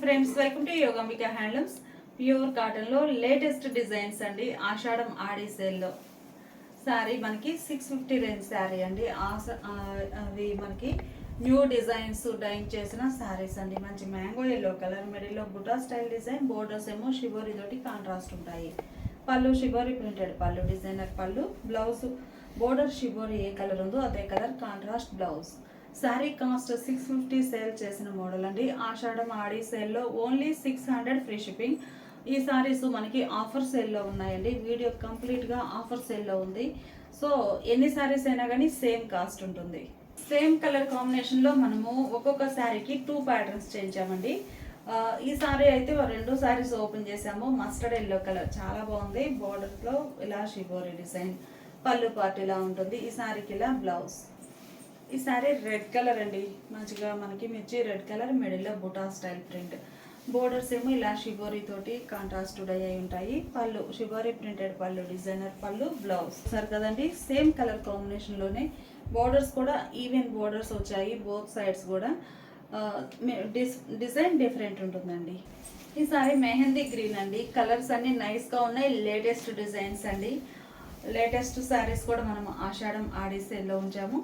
Friends, welcome to Yogambika handlooms. Pure cotton లో latest designs అండి. ఆషాఢం ఆడి సేల్లో శారీ మనకి 650 రేంజ్ శారీ అండి. అవి మనకి న్యూ డిజైన్స్ డైన్ చేసిన శారీస్ అండి. మంచి మ్యాంగో ఎల్లో కలర్, మిడిల్లో బుటా స్టైల్ డిజైన్, బోర్డర్స్ ఏమో షిబోరి తోటి కాంట్రాస్ట్ ఉంటాయి. పళ్ళు షిబోరి ప్రింటెడ్ పళ్ళు, డిజైనర్ పళ్ళు, బ్లౌజ్ బోర్డర్ షిబోరి ఏ కలర్ ఉందో అదే colour contrast blouse. Sari cost 650 sale చేసిన మోడల్ అండి. ఆషాఢం ఆడి సేల్లో ఓన్లీ 600 ఫ్రీ షిప్పింగ్. ఈ శారీస్ మనకి ఆఫర్ సేల్లో ఉన్నాయండి. వీడియో కంప్లీట్గా ఆఫర్ సేల్లో ఉంది. సో ఎన్ని శారీస్ అయినా కానీ సేమ్ కాస్ట్ ఉంటుంది. సేమ్ కలర్ కాంబినేషన్లో మనము ఒక్కొక్క శారీకి 2 ప్యాటర్న్స్ చేయించామండి. ఈ శారీ అయితే 2 శారీస్ ఓపెన్ చేసాము. మస్టర్డ్ ఎల్లో కలర్ చాలా బాగుంది. బోర్డర్లో ఇలా షిబోరి డిజైన్, పళ్ళు పార్ట్ ఇలా ఉంటుంది. ఈ శారీకి ఇలా బ్లౌజ్. ఈ శారీ రెడ్ కలర్ అండి. మంచిగా మనకి మిర్చి రెడ్ కలర్, మిడిల్లో బుటా స్టైల్ ప్రింట్, బోర్డర్స్ ఏమో ఇలా షిబోరి తోటి కాంట్రాస్ట్ అయ్యి ఉంటాయి. పళ్ళు షిబోరి ప్రింటెడ్ పళ్ళు, డిజైనర్ పళ్ళు, బ్లౌజ్. సరే కదండి, సేమ్ కలర్ కాంబినేషన్లోనే బోర్డర్స్ కూడా ఈవెన్ బోర్డర్స్ వచ్చాయి. బోత్ సైడ్స్ కూడా డిజైన్ డిఫరెంట్ ఉంటుందండి. ఈ సారీ మెహందీ గ్రీన్ అండి. కలర్స్ అన్ని నైస్గా ఉన్నాయి. లేటెస్ట్ డిజైన్స్ అండి. లేటెస్ట్ శారీస్ కూడా మనం ఆషాఢం ఆడి సేల్లో ఉంచాము.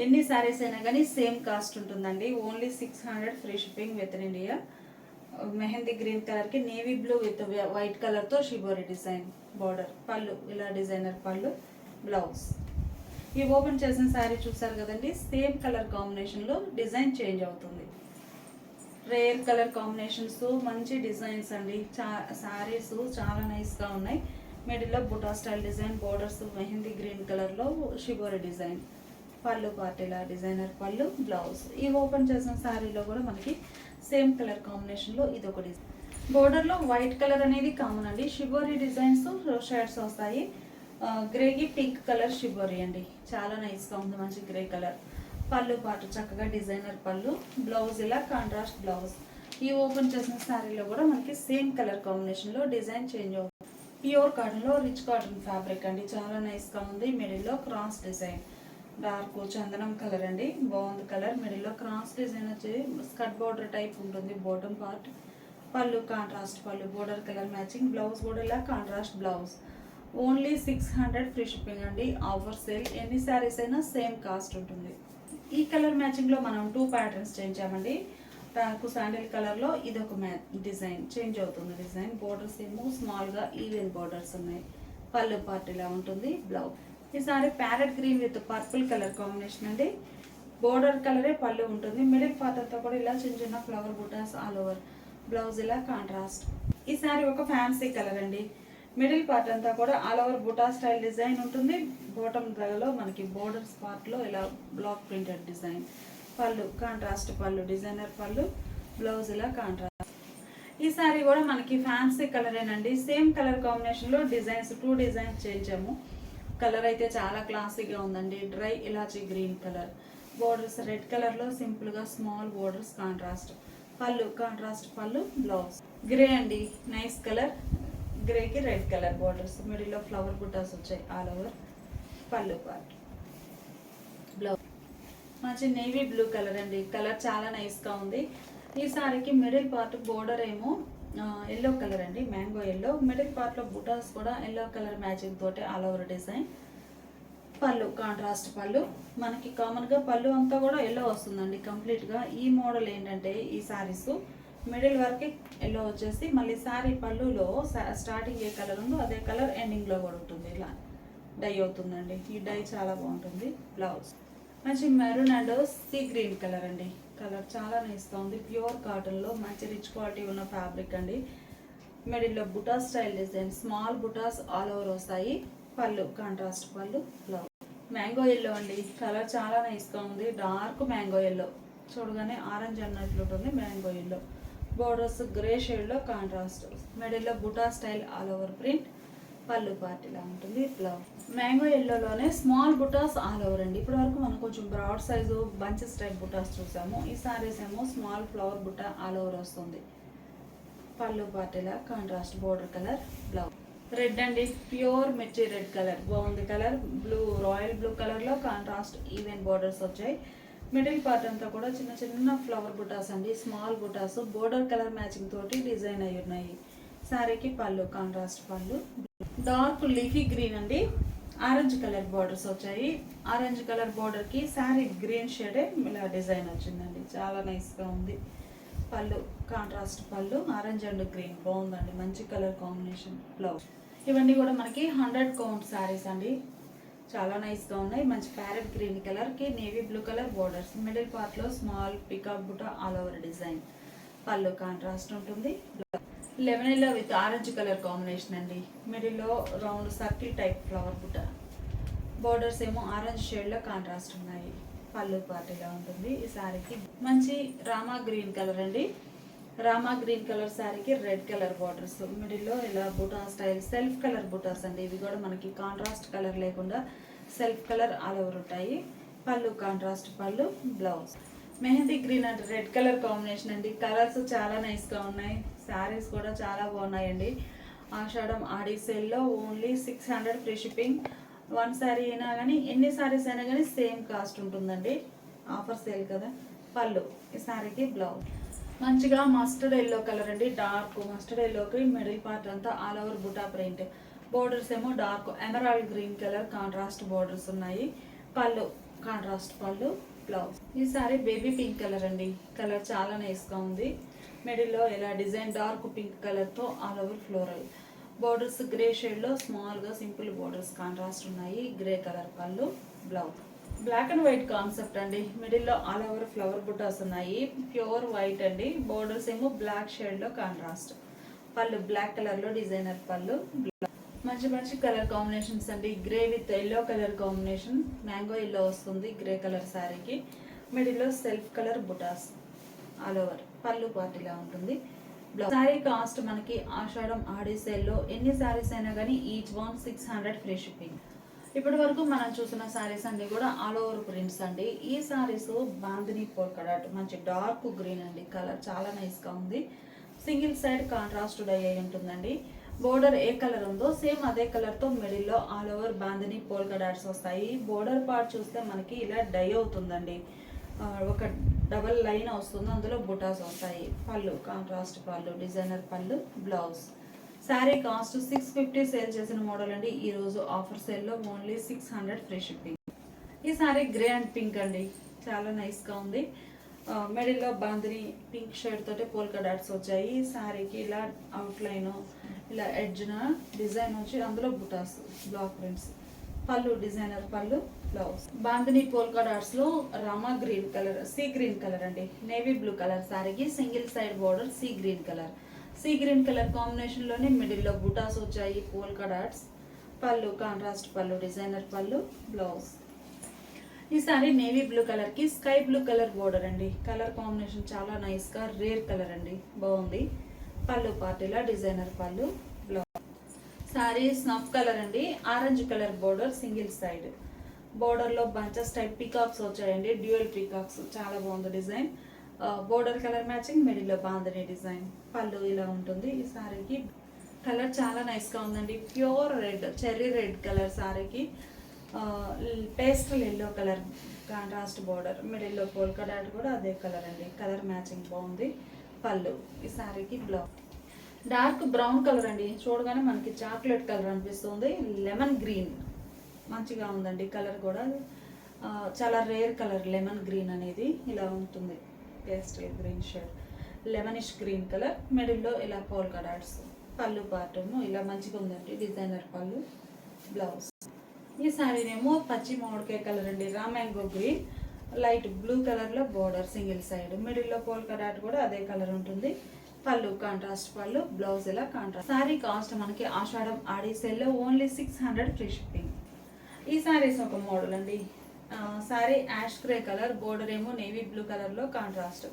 ఎన్ని శారీస్ అయినా కానీ సేమ్ కాస్ట్ ఉంటుందండి. Only 600 free shipping with in India. Mehndi green కలర్కి నేవీ బ్లూ విత్ వైట్ కలర్తో షిబోరి డిజైన్, బార్డర్, పళ్ళు ఇలా డిజైనర్ పళ్ళు, బ్లౌజ్. ఈ ఓపెన్ చేసిన శారీ చూసారు కదండి, సేమ్ కలర్ కాంబినేషన్లో డిజైన్ చేంజ్ అవుతుంది. రేర్ కలర్ కాంబినేషన్స్, మంచి డిజైన్స్ అండి. శారీస్ చాలా నైస్గా ఉన్నాయి. మిడిల్లో బుటా style design, borders mehndi green కలర్లో షిబోరి డిజైన్, పళ్ళు పార్టీలా డిజైనర్ పళ్ళు, బ్లౌజ్. ఈ ఓపెన్ చేసిన శారీలో కూడా మనకి సేమ్ కలర్ కాంబినేషన్లో ఇది ఒక డిజైన్. బోర్డర్లో వైట్ కలర్ అనేది కామన్ అండి. షిబోరి డిజైన్స్ షేడ్స్ వస్తాయి. గ్రేకి పింక్ కలర్ షిబోరి అండి. చాలా నైస్గా ఉంది. మంచి గ్రే కలర్. పళ్ళు పాటు చక్కగా డిజైనర్ పళ్ళు, బ్లౌజ్ ఇలా కాంట్రాస్ట్ బ్లౌజ్. ఈ ఓపెన్ చేసిన శారీలో కూడా మనకి సేమ్ కలర్ కాంబినేషన్లో డిజైన్ చేంజ్ అవుతుంది. ప్యూర్ కాటన్లో రిచ్ కాటన్ ఫ్యాబ్రిక్ అండి. చాలా నైస్గా ఉంది. మిడిల్లో క్రాస్ డిజైన్, డార్క్ చందనం కలర్ అండి. బాగుంది కలర్. మిడిల్లో క్రాస్ డిజైన్ వచ్చి స్కర్ట్ బోర్డర్ టైప్ ఉంటుంది. Bottom part, pallu contrast pallu, border colour matching, blouse కూడా ఇలా contrast blouse. Only 600 free shipping అండి. Offer sale. ఎన్ని శారీస్ అయినా సేమ్ కాస్ట్ ఉంటుంది. ఈ కలర్ మ్యాచింగ్లో మనం 2 ప్యాటర్న్స్ చేయించామండి. డార్క్ శాండిల్ కలర్లో ఇది ఒక డిజైన్ చేంజ్ అవుతుంది. డిజైన్ బోర్డర్స్ ఏమో స్మాల్గా ఈవెన్ బోర్డర్స్ ఉన్నాయి. పళ్ళు పార్ట్ ఇలా ఉంటుంది. బ్లౌజ్. ఈ sorry parrot green with purple colour combination అండి. బోర్డర్ కలరే పళ్ళు ఉంటుంది. మిడిల్ పార్ట్ అంతా కూడా ఇలా చిన్న చిన్న ఫ్లవర్ బుటాస్ ఆల్ ఓవర్. బ్లౌజ్ ఇలా కాంట్రాస్ట్. ఈ సారీ ఒక ఫ్యాన్సీ కలర్ అండి. మిడిల్ పార్ట్ అంతా కూడా ఆల్ ఓవర్ బుటా స్టైల్ డిజైన్ ఉంటుంది. బాటమ్ దగ్గరలో మనకి బోర్డర్స్ పార్ట్లో ఇలా బ్లాక్ ప్రింటెడ్ డిజైన్, పళ్ళు కాంట్రాస్ట్ పళ్ళు, డిజైనర్ పళ్ళు, బ్లౌజ్ ఇలా కాంట్రాస్ట్. ఈ సారీ కూడా మనకి ఫ్యాన్సీ కలరేనండి. సేమ్ కలర్ కాంబినేషన్లో డిజైన్స్ 2 డిజైన్స్ చేయించాము. కలర్ అయితే చాలా క్లాసీగా ఉందండి. డ్రై ఇలాచీ గ్రీన్ కలర్, బోర్డర్స్ రెడ్ కలర్లో సింపుల్గా small borders, contrast pallu, contrast పళ్ళు, బ్లౌజ్. గ్రే అండి, నైస్ కలర్. గ్రేకి రెడ్ కలర్ బోర్డర్స్, మిడిల్లో ఫ్లవర్ బుటాస్ వచ్చాయి all over. Pallu part, blouse. మంచి నేవీ బ్లూ కలర్ అండి. కలర్ చాలా నైస్గా ఉంది. ఈ సారీకి మిడిల్ పార్ట్ బోర్డర్ ఏమో ఎల్లో కలర్ అండి, మ్యాంగో ఎల్లో. మిడిల్ పార్ట్లో బుటాస్ కూడా ఎల్లో కలర్ మ్యాచింగ్ తోటి ఆల్ ఓవర్ డిజైన్. పళ్ళు కాంట్రాస్ట్ పళ్ళు. మనకి కామన్గా పళ్ళు అంతా కూడా ఎల్లో వస్తుందండి కంప్లీట్గా. ఈ మోడల్ ఏంటంటే ఈ శారీస్ మిడిల్ వరకు ఎల్లో వచ్చేసి మళ్ళీ శారీ పళ్ళులో స్టార్టింగ్ ఏ కలర్ ఉందో అదే కలర్ ఎండింగ్లో కూడా ఉంటుంది. ఇలా డై అవుతుందండి. ఈ డై చాలా బాగుంటుంది. బ్లౌజ్ మంచి maroon and sea green colour అండి. కలర్ చాలా నైస్గా ఉంది. ప్యూర్ కాటన్లో మంచి రిచ్ క్వాలిటీ ఉన్న ఫ్యాబ్రిక్ అండి. మిడిల్లో బుటా స్టైల్ డిజైన్, స్మాల్ బుటాస్ ఆల్ ఓవర్ వస్తాయి. పళ్ళు కాంట్రాస్ట్ పళ్ళు, బ్లౌజ్. మ్యాంగో ఎల్లో అండి. కలర్ చాలా నైస్గా ఉంది. డార్క్ మ్యాంగో ఎల్లో, చూడగానే ఆరెంజ్ అన్నట్లు ఉంటుంది. మ్యాంగో ఎల్లో, బోర్డర్స్ గ్రే షేడ్లో కాంట్రాస్ట్. మిడిల్లో బుటా స్టైల్ ఆల్ ఓవర్ ప్రింట్, పళ్ళు పార్ట్ ఇలా ఉంటుంది. బ్లౌజ్ మ్యాంగో ఎల్లోలోనే స్మాల్ బుటాస్ ఆల్ ఓవర్ అండి. ఇప్పటి వరకు మనం కొంచెం బ్రాడ్ సైజు బంచెస్ టైప్ బుటాస్ చూసాము. ఈ సారీస్ ఏమో small flower buta all over వస్తుంది. పళ్ళు పార్ట్ ఇలా contrast border colour, blouse. Red అండి, ప్యూర్ మిర్చి రెడ్ కలర్. బాగుంది కలర్. బ్లూ రాయల్ బ్లూ కలర్లో కాంట్రాస్ట్ ఈవెన్ బోర్డర్స్ వచ్చాయి. మిడిల్ పార్ట్ అంతా కూడా చిన్న చిన్న ఫ్లవర్ బుటాస్ అండి, స్మాల్ బుటాస్ బోర్డర్ కలర్ మ్యాచింగ్ తోటి డిజైన్ అయి ఉన్నాయి. శారీకి పళ్ళు కాంట్రాస్ట్ పళ్ళు. డార్క్ లీఫీ గ్రీన్ అండి, ఆరెంజ్ కలర్ బార్డర్స్ వచ్చాయి. ఆరెంజ్ కలర్ బార్డర్కి శారీ గ్రీన్ షేడే ఇలా డిజైన్ వచ్చిందండి, చాలా నైస్గా ఉంది. పళ్ళు కాంట్రాస్ట్ పళ్ళు, ఆరెంజ్ అండ్ గ్రీన్ బాగుందండి, మంచి కలర్ కాంబినేషన్. బ్లౌజ్ ఇవన్నీ కూడా మనకి 100 కౌంట్ శారీస్ అండి, చాలా నైస్గా ఉన్నాయి. మంచి ప్యారెట్ గ్రీన్ కలర్కి navy blue colour borders, middle పార్ట్లో స్మాల్ పికాక్ బుట్ట ఆల్ ఓవర్ డిజైన్. పళ్ళు కాంట్రాస్ట్ ఉంటుంది. లెమనీలో విత్ ఆరెంజ్ కలర్ కాంబినేషన్ అండి, మిడిల్లో రౌండ్ సర్కిల్ టైప్ ఫ్లవర్ బుట్ట, బోర్డర్స్ ఏమో ఆరెంజ్ షేడ్లో కాంట్రాస్ట్ ఉన్నాయి. పళ్ళు పార్టీలా ఉంటుంది. ఈ శారీకి మంచి రామా గ్రీన్ కలర్ అండి, రామా గ్రీన్ కలర్ శారీకి రెడ్ కలర్ బార్డర్స్, మిడిల్లో ఇలా బుటా స్టైల్ సెల్ఫ్ కలర్ బుటాస్ అండి. ఇవి కూడా మనకి కాంట్రాస్ట్ కలర్ లేకుండా సెల్ఫ్ కలర్ ఆల్ ఓవర్ ఉంటాయి. పళ్ళు కాంట్రాస్ట్ పళ్ళు. Blouse mehndi green and red colour combination అండి, కలర్స్ చాలా నైస్గా ఉన్నాయి. శారీస్ కూడా చాలా బాగున్నాయండి. ఆషాఢం ఆడి సేల్లో ఓన్లీ 600 ఫ్రీ షిప్పింగ్. 1 శారీ అయినా కానీ ఎన్ని శారీస్ అయినా కానీ సేమ్ కాస్ట్ ఉంటుందండి, ఆఫర్ సేల్ కదా. పళ్ళు ఈ శారీకి. బ్లౌజ్ మంచిగా మస్టర్డ్ ఎల్లో కలర్ అండి, డార్క్ మస్టర్డ్ ఎల్లోకి మిడిల్ పార్ట్ అంతా all over buta print, borders ఏమో dark emerald green colour contrast borders ఉన్నాయి. పళ్ళు కాంట్రాస్ట్ పళ్ళు. బ్లౌజ్ ఈ సారీ బేబీ పింక్ కలర్ అండి, కలర్ చాలా నైస్గా ఉంది. మిడిల్లో ఇలా డిజైన్ డార్క్ పింక్ కలర్తో all over floral, borders grey షేడ్లో స్మాల్గా సింపుల్ బోర్డర్స్ కాంట్రాస్ట్ ఉన్నాయి. గ్రే కలర్ పళ్ళు. Blouse black and white concept అండి, మిడిల్లో ఆల్ ఓవర్ ఫ్లవర్ బుటాస్ ఉన్నాయి, ప్యూర్ వైట్ అండి, బోర్డర్స్ ఏమో బ్లాక్ షేడ్లో కాంట్రాస్ట్. పళ్ళు బ్లాక్ కలర్లో డిజైనర్ పళ్ళు. మంచి మంచి కలర్ కాంబినేషన్స్ అండి, grey with yellow colour combination, mango yellow వస్తుంది గ్రే కలర్ శారీకి. మిడిల్లో సెల్ఫ్ కలర్ బుటాస్ ఆల్ ఓవర్. పళ్ళు పార్టీలా ఉంటుంది. శారీ కాస్ట్ మనకి ఆషాఢం ఆడి సేల్లో ఎన్ని శారీస్ అయినా కానీ ఈచ్ వన్ 600 ఫ్రీ షిప్పింగ్. ఇప్పటి వరకు మనం చూసిన శారీస్ అన్ని కూడా ఆల్ ఓవర్ ప్రింట్స్ అండి. ఈ శారీస్ బాందిని పోల్కడాట్ మంచి డార్క్ గ్రీన్ అండి, కలర్ చాలా నైస్గా ఉంది. సింగిల్ సైడ్ కాంట్రాస్ట్ డై అయి ఉంటుందండి. బోర్డర్ ఏ కలర్ ఉందో సేమ్ అదే కలర్తో మిడిల్లో all over bandhani polka dots వస్తాయి. బోర్డర్ పార్ట్ చూస్తే మనకి ఇలా డై అవుతుందండి, ఒక డబల్ లైన్ వస్తుంది, అందులో బుటాస్ వస్తాయి. పళ్ళు కాంట్రాస్ట్ పళ్ళు, డిజైనర్ పళ్ళు. బ్లౌజ్ శారీ కాస్ట్ 650 సేల్ చేసిన మోడల్ అండి, ఈరోజు ఆఫర్ సేల్లో ఓన్లీ 600 ఫ్రీ షిప్పింగ్. ఈ శారీ గ్రే అండ్ పింక్ అండి, చాలా నైస్గా ఉంది. మిడిల్లో బాందిని పింక్ షేడ్ తోటి పోల్కా డాట్స్ వచ్చాయి. ఈ శారీకి ఇలా అవుట్లైన్ ఇలా ఎడ్జ్న డిజైన్ వచ్చి అందులో బుటాస్ బ్లాక్ ప్రింట్స్. పళ్ళు డిజైనర్ పళ్ళు. బ్లౌజ్ బాందిని పోల్కా డాట్స్ లో Rama green colour, sea green colour అండి, నేవీ బ్లూ కలర్ శారీకి single side border sea green colour. Sea green colour combination లోనే మిడిల్లో బుటాస్ వచ్చాయి పోల్కా డాట్స్. పళ్ళు కాంట్రాస్ట్ పళ్ళు, డిజైనర్ పళ్ళు. బ్లౌజ్ ఈ సారీ నేవీ బ్లూ కలర్ కి స్కై బ్లూ కలర్ బోర్డర్ అండి, కలర్ కాంబినేషన్ చాలా నైస్ గా రేర్ కలర్ అండి, బాగుంది. పళ్ళు పార్టీలా డిజైనర్ పళ్ళు. బ్లౌజ్ సారీ స్నఫ్ కలర్ అండి, orange colour border single side, border లో బంచెస్ టైప్ పీకాక్స్ వచ్చాయండి, డ్యూయల్ పీకాక్స్, చాలా బాగుంది డిజైన్. బోర్డర్ కలర్ మ్యాచింగ్, మిడిల్లో బాందని డిజైన్. పళ్ళు ఇలా ఉంటుంది. ఈ సారీకి కలర్ చాలా నైస్గా ఉందండి, pure red cherry red colour సారీకి pastel yellow colour contrast border, మిడిల్లో పోల్కా డాట్ కూడా అదే కలర్ అండి, కలర్ మ్యాచింగ్ బాగుంది. పళ్ళు ఈ సారీకి. బ్లౌజ్ డార్క్ బ్రౌన్ కలర్ అండి, చూడగానే మనకి చాక్లెట్ కలర్ అనిపిస్తుంది. లెమన్ గ్రీన్ మంచిగా ఉందండి, కలర్ కూడా చాలా రేర్ కలర్. లెమన్ గ్రీన్ అనేది ఇలా ఉంటుంది, pastel green shade, lemonish green colour, మిడిల్లో ఇలా పోల్కా డాట్స్. పళ్ళు పార్ట్ ఇలా మంచిగా ఉందండి, డిజైనర్ పళ్ళు. బ్లౌజ్ ఈ శారీనేమో పచ్చి మామిడికాయ కలర్ అండి, raw mango green, light blue కలర్లో బోర్డర్ సింగిల్ సైడ్, మిడిల్లో పోల్కా డాట్ కూడా అదే కలర్ ఉంటుంది. పళ్ళు కాంట్రాస్ట్ పళ్ళు. బ్లౌజ్ ఇలా కాంట్రాస్ట్. శారీ కాస్ట్ మనకి ఆషాఢం ఆడి సేల్లో ఓన్లీ 600 ఫ్రీ షిప్పింగ్. ఈ శారీస్ ఒక మోడల్ అండి, sari ash grey colour, border ఏమో నేవీ బ్లూ కలర్లో కాంట్రాస్ట్,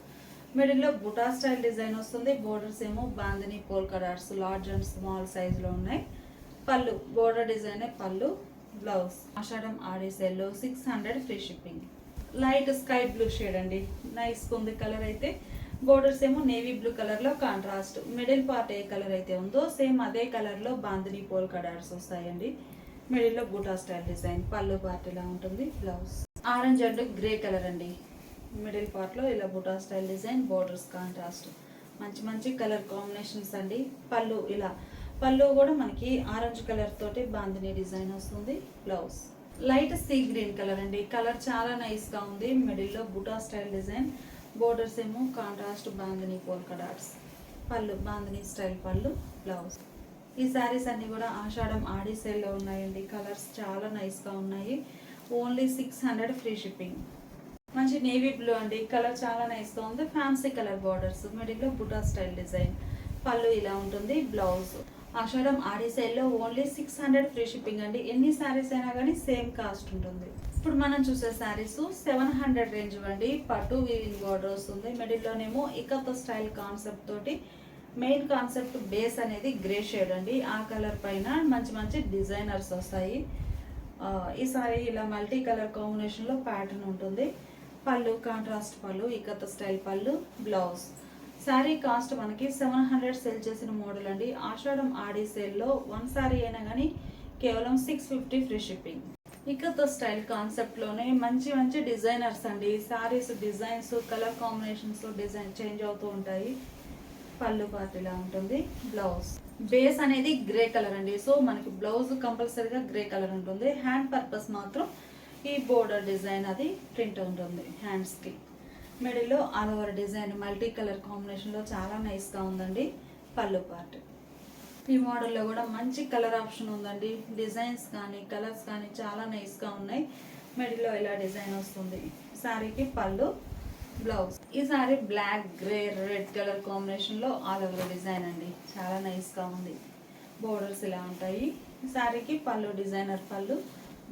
మిడిల్లో బుటా స్టైల్ డిజైన్ వస్తుంది, బోర్డర్స్ ఏమో bandhani polka dots large and small సైజులో ఉన్నాయి. పళ్ళు బోర్డర్ డిజైన్ పళ్ళు. బ్లౌజ్ ఆషాఢం ఆడి సేల్లో 600 free shipping. Light sky blue shade అండి, నైస్ ఉంది కలర్ అయితే. బోర్డర్స్ ఏమో నేవీ బ్లూ కలర్లో కాంట్రాస్ట్, మిడిల్ పార్ట్ ఏ కలర్ అయితే ఉందో సేమ్ అదే కలర్లో బాందిని పోల్కా డాట్స్ వస్తాయండి, మిడిల్లో బూటా స్టైల్ డిజైన్. పళ్ళు పార్ట్ ఇలా ఉంటుంది. Blouse orange and grey colour అండి, మిడిల్ పార్ట్లో ఇలా బుటా స్టైల్ డిజైన్, బోర్డర్స్ కాంట్రాస్ట్, మంచి మంచి కలర్ కాంబినేషన్స్ అండి. పళ్ళు కూడా మనకి ఆరెంజ్ కలర్ తోటి బాందిని డిజైన్ వస్తుంది. Blouse light sea green colour అండి. కలర్ చాలా నైస్గా ఉంది. మిడిల్లో బుటా స్టైల్ డిజైన్, బోర్డర్స్ ఏమో కాంట్రాస్ట్ బాందిని పోల్కా డాట్స్. పళ్ళు బాందిని స్టైల్ పళ్ళు, బ్లౌజ్. ఈ శారీస్ అన్నీ కూడా ఆషాఢం ఆడి సేల్లో ఉన్నాయండి. కలర్స్ చాలా నైస్గా ఉన్నాయి. Only 600 free shipping. మంచి నేవీ బ్లూ అండి. కలర్ చాలా నైస్గా ఉంది. ఫ్యాన్సీ కలర్ బార్డర్స్, మిడిల్లో బుటా స్టైల్ డిజైన్, పళ్ళు ఇలా ఉంటుంది. బ్లౌజ్ ఆషాఢం ఆడి సేల్లో ఓన్లీ 600 ఫ్రీ షిప్పింగ్ అండి. ఎన్ని శారీస్ అయినా కానీ సేమ్ కాస్ట్ ఉంటుంది. ఇప్పుడు మనం చూసే శారీస్ 700 రేంజ్ అండి. పట్టు వీవింగ్ బార్డర్ వస్తుంది. మిడిల్లోనేమో ఇకతో స్టైల్ కాన్సెప్ట్ తోటి, మెయిన్ కాన్సెప్ట్ బేస్ అనేది గ్రే షేడ్ అండి. ఆ కలర్ పైన మంచి మంచి డిజైనర్స్ వస్తాయి. ఈ సారీ ఇలా మల్టీ కలర్ కాంబినేషన్లో ప్యాటర్న్ ఉంటుంది. పళ్ళు కాంట్రాస్ట్ పళ్ళు, ఇకత స్టైల్ పళ్ళు, బ్లౌజ్. శారీ కాస్ట్ మనకి 700 సేల్ చేసిన మోడల్ అండి. ఆషాఢం ఆడి సేల్లో 1 శారీ అయినా కానీ కేవలం 650 ఫ్రీ షిప్పింగ్. ఇకతో స్టైల్ కాన్సెప్ట్లోనే మంచి మంచి డిజైనర్స్ అండి. Saris designs, colour combinations design change అవుతూ ఉంటాయి. పళ్ళు పార్ట్ ఇలా ఉంటుంది. బ్లౌజ్ బేస్ అనేది గ్రే కలర్ అండి. సో మనకి బ్లౌజ్ కంపల్సరీగా గ్రే కలర్ ఉంటుంది. హ్యాండ్ పర్పస్ మాత్రం ఈ బోర్డర్ డిజైన్ అది ప్రింట్ ఉంటుంది హ్యాండ్స్కి. మిడిల్లో all over design multi colour కాంబినేషన్లో చాలా నైస్గా ఉందండి. పళ్ళు పార్ట్. ఈ మోడల్లో కూడా మంచి కలర్ ఆప్షన్ ఉందండి. డిజైన్స్ కానీ కలర్స్ కానీ చాలా నైస్గా ఉన్నాయి. మిడిల్లో ఇలా డిజైన్ వస్తుంది. శారీకి పళ్ళు, బ్లౌజ్. ఈ sari black, grey, red colour కాంబినేషన్లో ఆల్ ఓవర్ డిజైన్ అండి. చాలా నైస్గా ఉంది. బోర్డర్స్ ఇలా ఉంటాయి. శారీకి పళ్ళు డిజైనర్ పళ్ళు,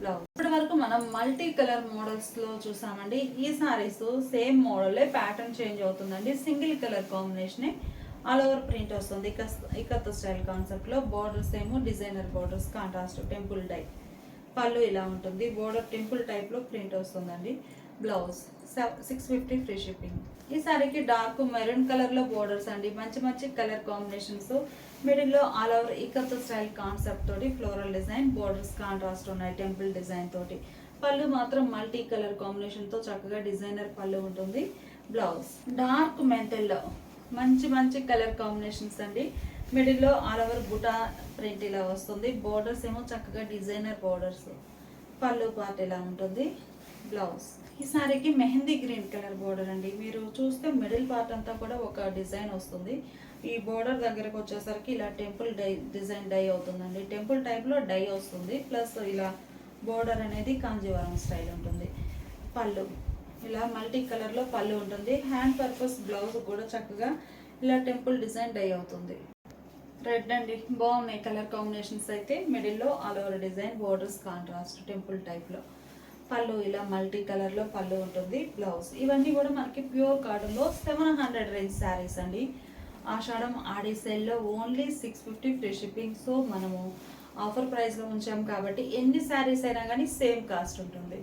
బ్లౌజ్. ఇప్పటి వరకు మనం మల్టీ కలర్ మోడల్స్లో చూసామండి. ఈ సారీస్ సేమ్ మోడలే, ప్యాటర్న్ చేంజ్ అవుతుందండి. సింగిల్ కలర్ కాంబినేషనే ఆల్ ఓవర్ ప్రింట్ వస్తుంది. ఇకత్ స్టైల్ కాన్సెప్ట్లో బోర్డర్స్ ఏమో designer borders, contrast temple type. Pallu ఇలా ఉంటుంది. బోర్డర్ టెంపుల్ టైప్లో ప్రింట్ వస్తుందండి. Blouse 650 free shipping. ఈ సారీకి డార్క్ మెరూన్ కలర్లో బోర్డర్స్ అండి. మంచి మంచి కలర్ కాంబినేషన్స్. మిడిల్లో all over ikat style concept తోటి ఫ్లోరల్ డిజైన్, బోర్డర్స్ కాంట్రాస్ట్ ఉన్నాయి టెంపుల్ డిజైన్ తోటి. పళ్ళు మాత్రం మల్టీ కలర్ కాంబినేషన్తో చక్కగా డిజైనర్ పళ్ళు ఉంటుంది. బ్లౌజ్ డార్క్ మెంటల్లో మంచి మంచి కలర్ కాంబినేషన్స్ అండి. మిడిల్లో ఆల్ ఓవర్ బుటా ప్రింట్ ఇలా వస్తుంది. బోర్డర్స్ ఏమో చక్కగా డిజైనర్ బోర్డర్స్. పళ్ళు పార్ట్ ఇలా ఉంటుంది. బ్లౌజ్. ఈ సారీకి మెహందీ గ్రీన్ కలర్ బోర్డర్ అండి. మీరు చూస్తే మిడిల్ పార్ట్ అంతా కూడా ఒక డిజైన్ వస్తుంది. ఈ బోర్డర్ దగ్గరకు వచ్చేసరికి ఇలా టెంపుల్ డిజైన్ డై అవుతుందండి. టెంపుల్ టైప్లో డై వస్తుంది. ప్లస్ ఇలా బోర్డర్ అనేది కాంజీవరం స్టైల్ ఉంటుంది. పళ్ళు ఇలా మల్టీ కలర్లో పళ్ళు ఉంటుంది. హ్యాండ్ పర్పస్ బ్లౌజ్ కూడా చక్కగా ఇలా టెంపుల్ డిజైన్ డై అవుతుంది. రెడ్ అండి, బాగున్నాయి కలర్ కాంబినేషన్స్ అయితే. మిడిల్లో all over design, borders contrast temple టైప్లో. పళ్ళు ఇలా మల్టీ కలర్లో పళ్ళు ఉంటుంది. బ్లౌజ్. ఇవన్నీ కూడా మనకి ప్యూర్ కాటన్లో 700 రేంజ్ శారీస్ అండి. ఆషాఢం ఆడి సేల్లో ఓన్లీ 650 ఫ్రీ షిప్పింగ్. సో మనము ఆఫర్ ప్రైస్లో ఉంచాం కాబట్టి ఎన్ని శారీస్ అయినా కానీ సేమ్ కాస్ట్ ఉంటుంది.